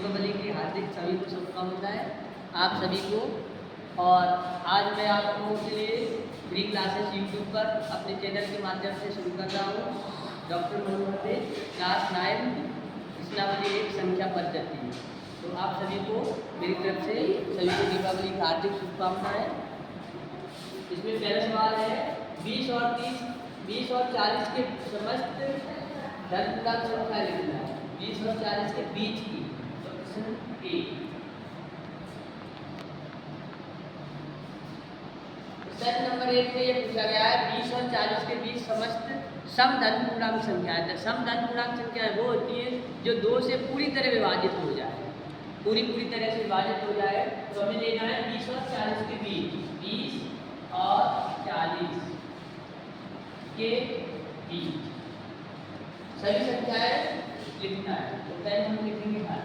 दीपावली की हार्दिक सभी को शुभकामनाएं आप सभी को। और आज मैं आप लोगों के लिए फ्री क्लासेस यूट्यूब पर अपने चैनल के माध्यम से शुरू कर रहा हूँ। डॉक्टर मनोहर क्लास 9 कृष्णावली एक संख्या पद्धति। तो आप सभी को मेरी तरफ से सभी को दीपावली की हार्दिक शुभकामनाएं। इसमें पहला सवाल है 20 और 30, 20 और 40 के समस्त धन पूर्णांक संख्या लिखना है। 20 और 40 के बीच की। तो प्रश्न ए। प्रश्न नंबर 1 में यह पूछा गया है 20 और 40 के बीच समस्त सम धन पूर्णांक संख्या है। सम धन पूर्णांक संख्या वो होती है जो 2 से पूरी तरह विभाजित हो जाए, पूरी तरह से विभाजित हो जाए। तो हमें लेना है 20 और 40 के बीच, 20 और 40 के बीच सभी संख्याएं लिखना है। तो पहले हम लिखेंगे हाथ।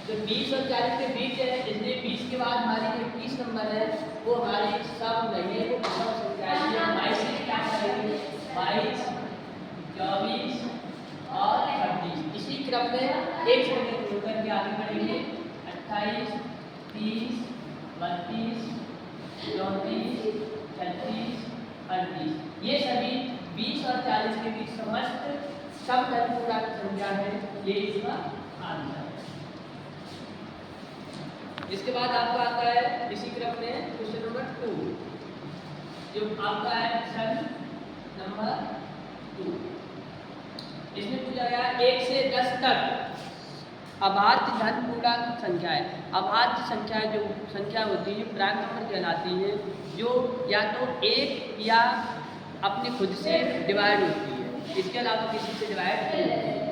तो 20 और 40 के बीच है, इसलिए 20 के बाद हमारी जो 21 नंबर है वो हमारी सम नहीं है, वो विषम संख्या है। 22 से क्या करेंगे, 22, 24 और 38। इसी क्रम में एक संख्या जोड़ करके आगे बढ़ेंगे। 28, 30, 32, 34, 36, 38। ये सभी 20 और 40 के बीच समस्त सम धन पूर्णांक संख्या है। ये इसका आंसर है। इसके बाद आपका आता है इसी क्रम में क्वेश्चन नंबर 2, जो आपका है प्रश्न नंबर 2। इसमें पूछा गया 1 से 10 तक अभाज्य धन पूर्णांक संख्या है। अभाज्य संख्या जो संख्या होती है प्राइम नंबर कहलाती है, जो या तो 1 या अपने खुद से डिवाइड होती है, इसके अलावा किसी से डिवाइड नहीं होती है।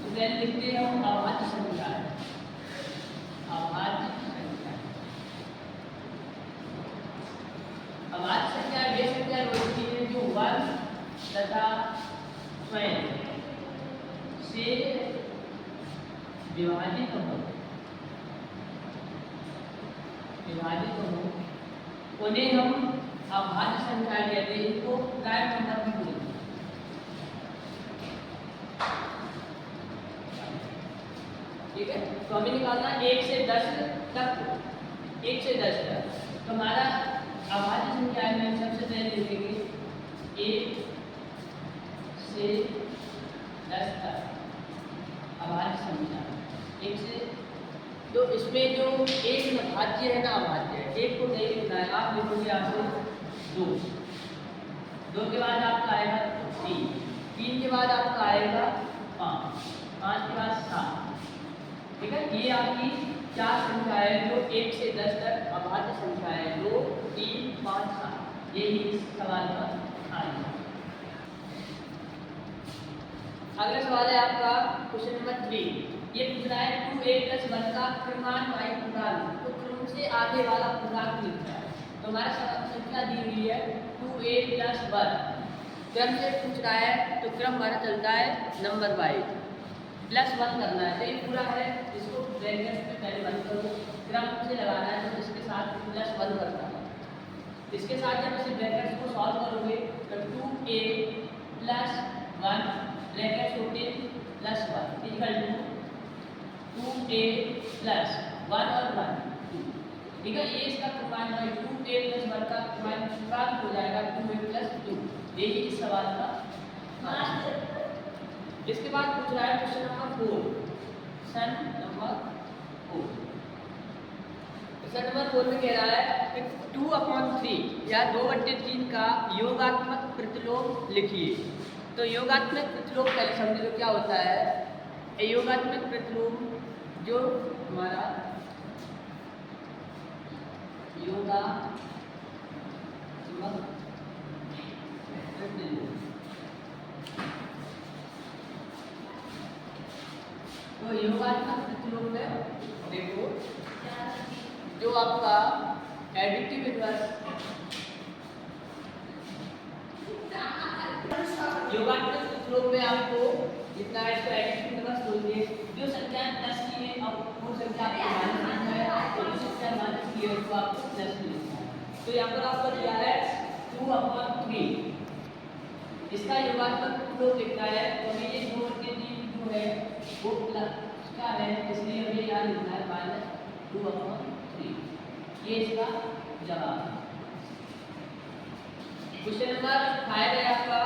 तो पहले लिखते हैं हम अभाज्य संख्या है। अभाज्य संख्या, अभाज्य संख्या वे संख्या होती है जो 1 तथा स्वयं से विभाजित हो, उन्हें हम अभाज्य संख्या कहते हैं। इनको प्राइम नंबर भी बोलते हैं। ठीक है, तो हमें निकालना 1 से 10 तक, 1 से 10 तक। तो हमारा अभाज्य संख्या में सबसे पहले लिखेंगे 1 से 10 तक अभाज्य संख्या। 1 से, तो इसमें जो एक भाज्य है ना अभाज्य है, एक को नहीं लिखना है, आप लिखोगे यहाँ से 2, 2 के बाद आपका आएगा 3, 3 के बाद आपका आएगा 5, 5 के बाद 7। ठीक है, ये आपकी 4 संख्या है जो 1 से 10 तक अभाज्य संख्या है। 2, 3, 5, 7। यही इस सवाल का आंसर। अगला सवाल है आपका क्वेश्चन नंबर 3। ये पूछ रहा है 2a + 1 का क्रमान्वयी पूर्णांक, तो क्रम से आगे वाला पूर्णांक लिखना है। तो हमारा संख्या दी हुई है 2a + 1, क्रम से पूछ रहा है, तो क्रम हमारा चलता है नंबर वाइज, +1 करना है। तो ये पूरा है, इसको ब्रैकेट में पहले बंद करो, क्रम से लगाना है तो इसके साथ +1 करना है। इसके साथ जब इसे ब्रैकेट को सॉल्व करोगे तो 2a + 1 ब्रैकेट छोटे +1 इक्वल टू 2a + 1 और 1 2। ठीक है, ये इसका क्रमान्वय 2a + 1 का क्रमांक हो जाएगा 2a + 2। यही इस सवाल का आंसर। इसके बाद पूछ रहा है question number 4। Question number 4, question number 4 में कह रहा है कि 2/3 या 2/3 का योगात्मक प्रतिलोम लिखिए। तो योगात्मक प्रतिलोम पहले समझ लो क्या होता है। योगात्मक प्रतिलोम जो हमारा योगात्मक प्रतिलोम, तो योगात्मक प्रतिलोम में देखो जो आपका एडिटिव इन्वर्स, योगात्मक प्रतिलोम में आपको जितना है इसका एडिटिव इन्वर्स बोलिए। जो संख्या प्लस की है अब वो संख्या आपको माइनस लिखना है, तो जो संख्या माइनस की है उसको आपको प्लस में लिखना है। तो यहाँ पर आपको दिया है 2/3, इसका योगात्मक प्रतिलोम लिखना है। तो हमें ये 2/3 जो है वो प्लस क्या है, इसलिए हमें यहाँ लिखना है -2/3। ये इसका जवाब है। क्वेश्चन नंबर 5 है आपका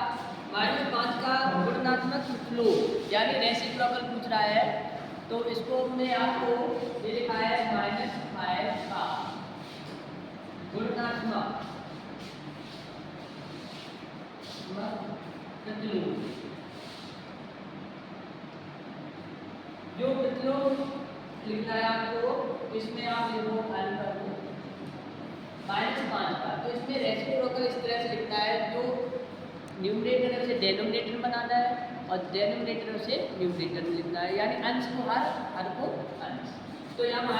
-5 का गुणात्मक फ्लोट यानी रेसिप्रोकल पूछ रहा है। तो इसको हमने आपको ये लिखा है -5 का गुणात्मक प्रतिलोम। जो प्रतिलोम लिखना है आपको, इसमें आप लिखो हल कर दो -5 का। तो इसमें रेसिप्रोकल इस तरह से लिखना है, जो न्यूमरेटर से डेनोमिनेटर बनाना है और डेनोमिनेटर से न्यूमरेटर में लिखना है, यानी अंश को हर को अंश। तो यहाँ -5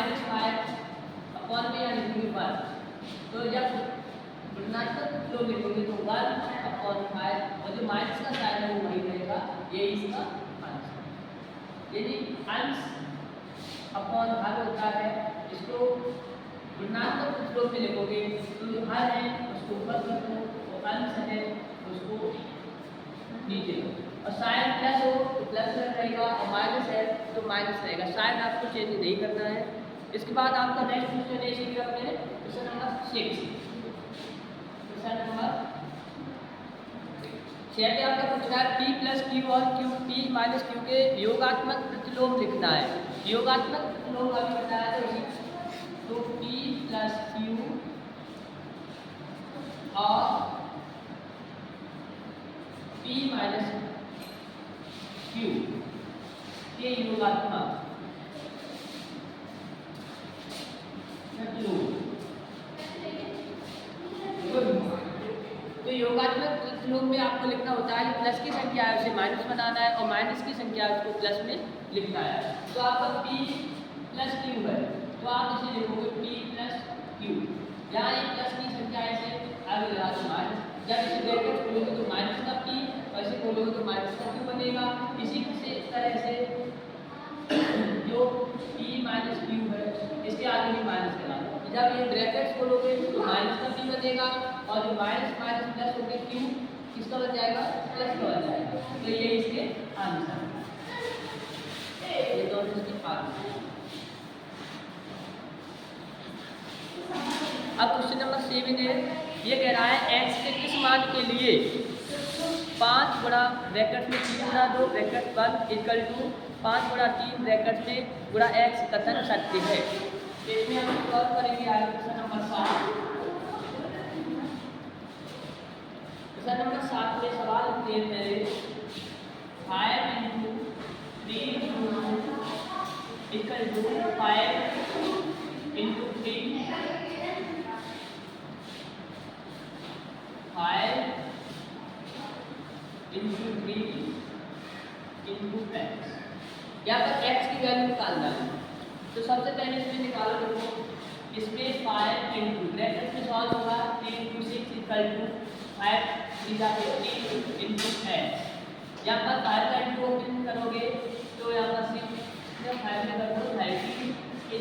में यहाँ लिखेंगे 1। तो जब गुणात्मक फ्लो लिखोगे तो 1/5 और जो माइनस का साइन है वो वही रहेगा, ये इसका अंश। यदि अंश अपॉन हर होता है, इसको गुणात्मक फ्लो में लिखोगे तो जो हर है उसको ऊपर कर दो और अंश है उसको नीचे लो। और साइन प्लस हो तो प्लस रहेगा और माइनस है तो माइनस रहेगा। साइन आपको चेंज नहीं करना है। इसके बाद आपका नेक्स्ट क्वेश्चन है, इसी में अपने क्वेश्चन नंबर 6। क्वेश्चन नंबर 6 में आपका पूछना है P + Q और P - Q के योगात्मक प्रतिलोम लिखना है। योगात्मक प्रतिलोम अभी बताया था उसी। तो P + Q और P - Q के योगात्मक प्रतिलोम। तो योगात्मक प्रतिलोम में आपको लिखना होता है, प्लस की संख्या है उसे माइनस बनाना है और माइनस की संख्या है उसको प्लस में लिखना है। तो आपका P + Q है, तो आप इसे लिखोगे P + Q। यहाँ एक प्लस की संख्या ऐसे आगे लगा दो माइनस। जब इसे ब्रैकेट खोलोगे तो माइनस का P और इसे खोलोगे तो माइनस का Q बनेगा। इसी तरह से जो P - Q है इसके आगे भी माइनस लगा दो। जब ये ब्रैकेट्स खोलोगे तो माइनस का P बनेगा और जो माइनस प्लस हो गया Q किसका बन जाएगा, प्लस का बन जाएगा। तो ये इसके आंसर है, ये दोनों इसके आंसर। अब क्वेश्चन नंबर 7 है, ये कह रहा है x के किस मान के लिए 5 गुणा ब्रैकेट में 3 गुणा 2 ब्रैकेट 1 = 5 गुणा 3 ब्रैकेट में गुणा x कथन सत्य है। इसमें हम सॉल्व करेंगे आगे क्वेश्चन नंबर 7। क्वेश्चन नंबर 7 में सवाल लिखते हैं पहले 5 × 3 × 2 = 5 × 3 5 × 3 × x। यहाँ पर x की वैल्यू निकालना है। तो सबसे पहले इसमें निकालो, देखो इसमें 5 × ब्रैकेट में सॉल्व होगा 3 × 6 = 5 × 3 × x। यहाँ पर 5 का इंटू ओपन करोगे तो यहाँ पर 6 में 5 में कर दो 30 =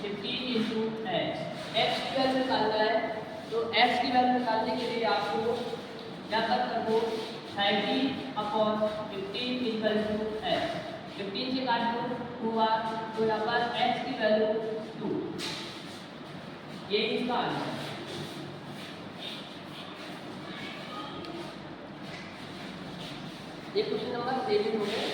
15 × x। x की वैल्यू निकालना है। तो x की वैल्यू निकालने के लिए आपको यहाँ पर कर दो 30/15 = x। 15 से काट दो 2 बार, तो यहाँ पर x की वैल्यू 2। ये इसका आंसर है। ये क्वेश्चन नंबर 7 हो गया।